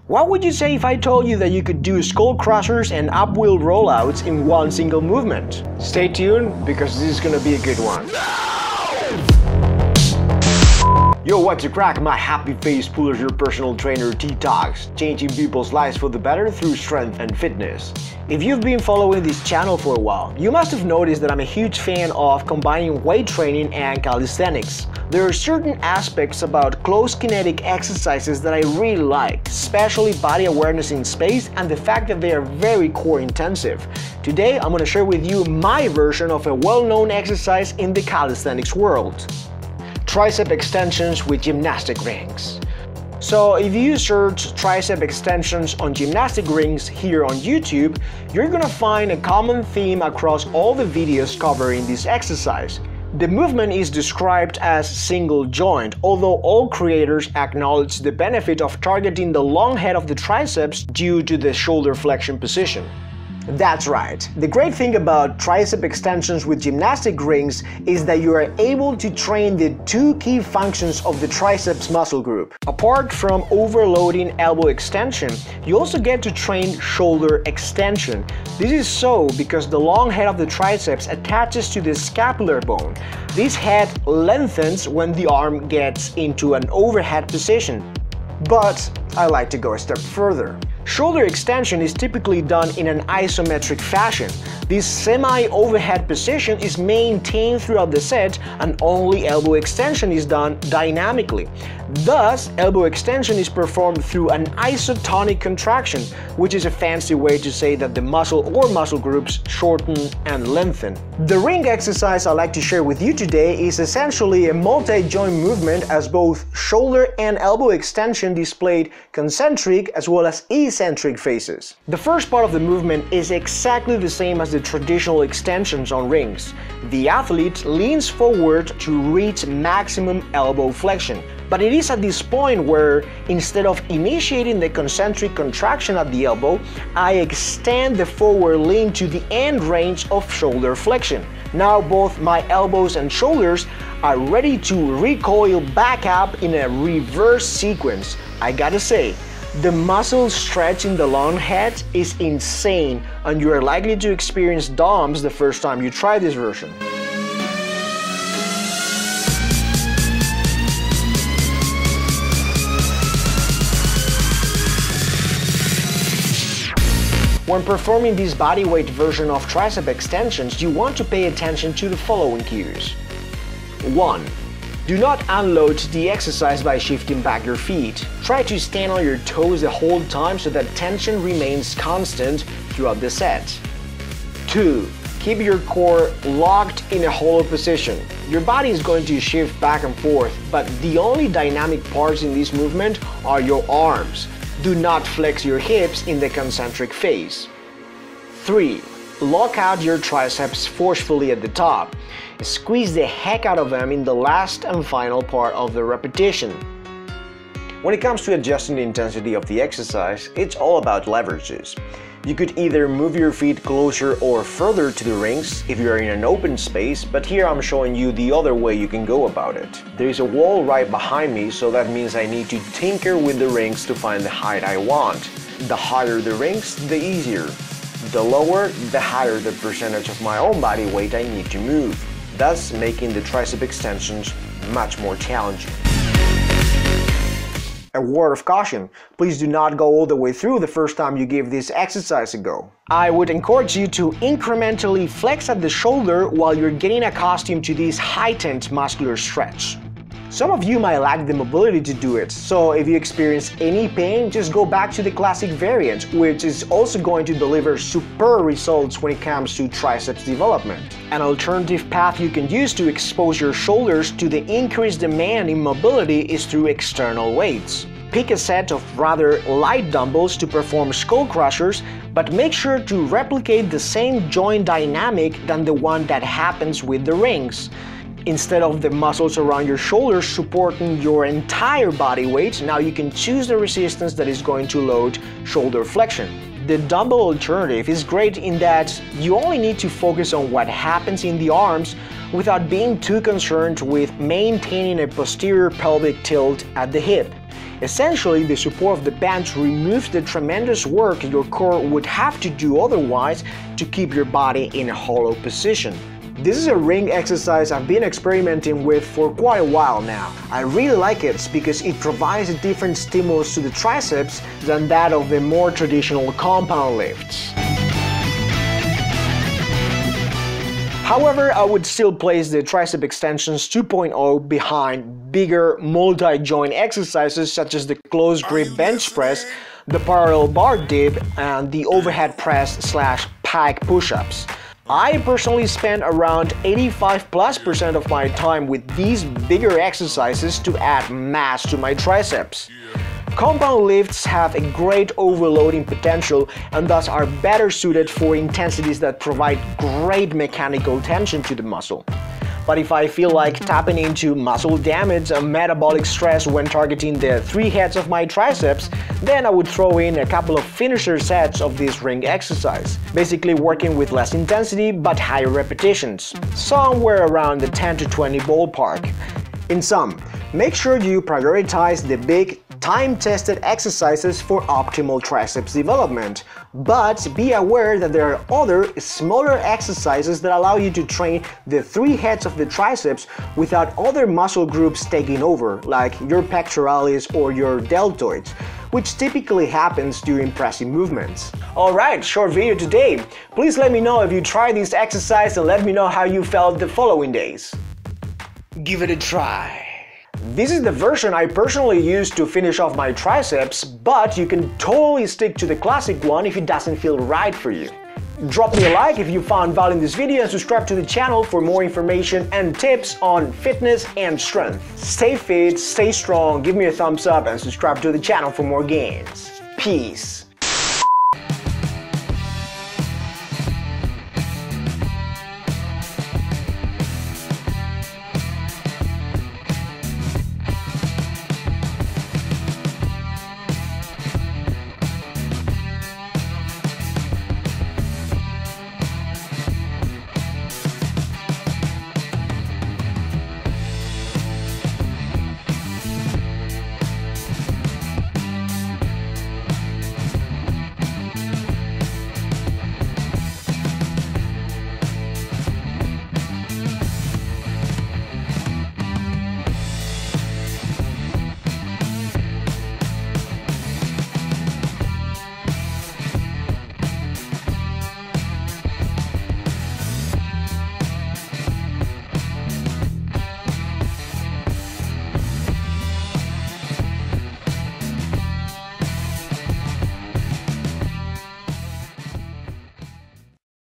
What would you say if I told you that you could do skull crushers and up wheel rollouts in one single movement? Stay tuned, because this is gonna be a good one. Yo, what's a crack, my happy face pullers, your personal trainer T-Talks, changing people's lives for the better through strength and fitness. If you've been following this channel for a while, you must have noticed that I'm a huge fan of combining weight training and calisthenics. There are certain aspects about close kinetic exercises that I really like, especially body awareness in space and the fact that they are very core intensive. Today I'm going to share with you my version of a well-known exercise in the calisthenics world. Triceps extensions with gymnastic rings. So if you search tricep extensions on gymnastic rings here on YouTube, you're gonna find a common theme across all the videos covering this exercise. The movement is described as single joint, although all creators acknowledge the benefit of targeting the long head of the triceps due to the shoulder flexion position. That's right. The great thing about tricep extensions with gymnastic rings is that you are able to train the two key functions of the triceps muscle group. Apart from overloading elbow extension, you also get to train shoulder extension. This is so because the long head of the triceps attaches to the scapular bone. This head lengthens when the arm gets into an overhead position. But I like to go a step further. Shoulder extension is typically done in an isometric fashion. This semi-overhead position is maintained throughout the set, and only elbow extension is done dynamically. Thus, elbow extension is performed through an isotonic contraction, which is a fancy way to say that the muscle or muscle groups shorten and lengthen. The ring exercise I'd like to share with you today is essentially a multi-joint movement, as both shoulder and elbow extension displayed concentric as well as eccentric phases. The first part of the movement is exactly the same as the traditional extensions on rings. The athlete leans forward to reach maximum elbow flexion. But it is at this point where, instead of initiating the concentric contraction at the elbow, I extend the forward lean to the end range of shoulder flexion. Now both my elbows and shoulders are ready to recoil back up in a reverse sequence. I gotta say, the muscle stretch in the long head is insane, and you are likely to experience DOMS the first time you try this version. When performing this bodyweight version of tricep extensions, you want to pay attention to the following cues. 1. Do not unload the exercise by shifting back your feet. Try to stand on your toes the whole time so that tension remains constant throughout the set. 2. Keep your core locked in a hollow position. Your body is going to shift back and forth, but the only dynamic parts in this movement are your arms. Do not flex your hips in the concentric phase. 3. Lock out your triceps forcefully at the top. Squeeze the heck out of them in the last and final part of the repetition. When it comes to adjusting the intensity of the exercise, it's all about leverages. You could either move your feet closer or further to the rings if you are in an open space, but here I'm showing you the other way you can go about it. There is a wall right behind me, so that means I need to tinker with the rings to find the height I want. The higher the rings, the easier. The lower, the higher the percentage of my own body weight I need to move, thus making the tricep extensions much more challenging. A word of caution, please do not go all the way through the first time you give this exercise a go. I would encourage you to incrementally flex at the shoulder while you're getting accustomed to this heightened muscular stretch. Some of you might lack the mobility to do it, so if you experience any pain, just go back to the classic variant, which is also going to deliver superb results when it comes to triceps development. An alternative path you can use to expose your shoulders to the increased demand in mobility is through external weights. Pick a set of rather light dumbbells to perform skull crushers, but make sure to replicate the same joint dynamic than the one that happens with the rings. Instead of the muscles around your shoulders supporting your entire body weight, now you can choose the resistance that is going to load shoulder flexion. The dumbbell alternative is great in that you only need to focus on what happens in the arms without being too concerned with maintaining a posterior pelvic tilt at the hip. Essentially, the support of the bench removes the tremendous work your core would have to do otherwise to keep your body in a hollow position. This is a ring exercise I've been experimenting with for quite a while now. I really like it because it provides a different stimulus to the triceps than that of the more traditional compound lifts. However, I would still place the Triceps Extensions 2.0 behind bigger multi-joint exercises such as the close grip bench press, the parallel bar dip, and the overhead press / pike push-ups. I personally spend around 85+% of my time with these bigger exercises to add mass to my triceps. Compound lifts have a great overloading potential and thus are better suited for intensities that provide great mechanical tension to the muscle. But if I feel like tapping into muscle damage and metabolic stress when targeting the 3 heads of my triceps, then I would throw in a couple of finisher sets of this ring exercise, basically working with less intensity but higher repetitions, somewhere around the 10 to 20 ballpark. In sum, make sure you prioritize the big, time-tested exercises for optimal triceps development, but be aware that there are other, smaller exercises that allow you to train the 3 heads of the triceps without other muscle groups taking over, like your pectoralis or your deltoids, which typically happens during pressing movements. Alright, short video today. Please let me know if you tried this exercise and let me know how you felt the following days. Give it a try. This is the version I personally use to finish off my triceps, but you can totally stick to the classic one if it doesn't feel right for you. Drop me a like if you found value in this video and subscribe to the channel for more information and tips on fitness and strength. Stay fit, stay strong, give me a thumbs up and subscribe to the channel for more gains. Peace.